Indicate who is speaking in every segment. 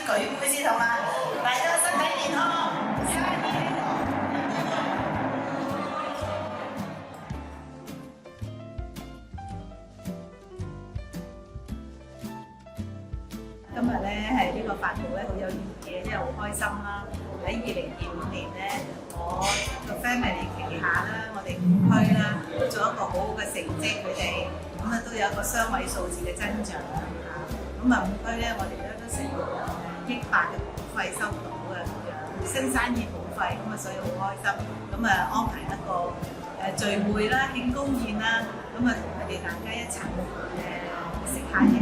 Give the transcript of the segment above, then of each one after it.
Speaker 1: 舉杯先好嘛？大家身體健康，生意興隆。今日咧係呢個發佈咧好有意義嘅，因為好開心啦！喺2025年咧，我個 family 旗下啦，我哋5區啦都做一個好好嘅成績，佢哋咁啊都有一個雙位數字嘅增長嚇。咁啊5區咧，我哋咧都成億8嘅保費收到嘅咁樣，新生意保費咁啊，所以好開心。咁啊安排一個聚會啦、慶功宴啦，咁啊同佢哋大家一齊食下嘢。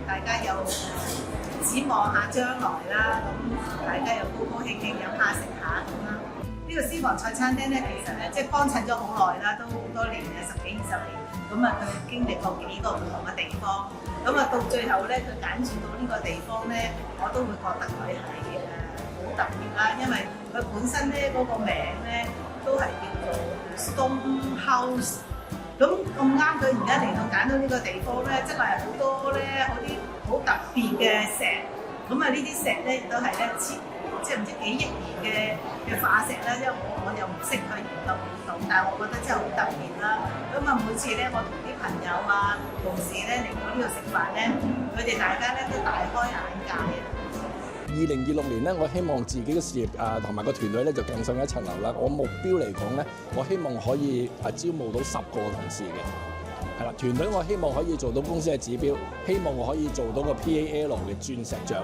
Speaker 1: 大家有展望下將來啦，咁大家又高高興興飲下食下咁啦。呢個私房菜餐廳咧，其實咧即係幫襯咗好耐啦，都好多年嘅10幾20年。咁啊，佢經歷過幾個唔同嘅地方，咁啊到最後咧，佢揀選到呢個地方咧，我都會覺得佢係好特別啦，因為佢本身咧嗰個名咧都係叫做 Stone House。咁啱佢而家嚟到揀到呢個地方咧，真係好多咧嗰啲好特別嘅石。咁啊呢啲石咧亦都係咧即係唔知幾億年嘅化石啦，因為我又唔識去研究古董，但係我覺得真係好特別啦。咁啊每次咧我同啲朋友啊同事咧嚟到呢度食飯咧，佢哋大家咧都大開眼界啊
Speaker 2: ！2026年咧，我希望自己嘅事業同埋個團隊咧就更上一層樓啦。我目標嚟講咧，我希望可以招募到10個同事嘅，係啦。團隊我希望可以做到公司嘅指標，希望我可以做到個 PAL 嘅鑽石獎。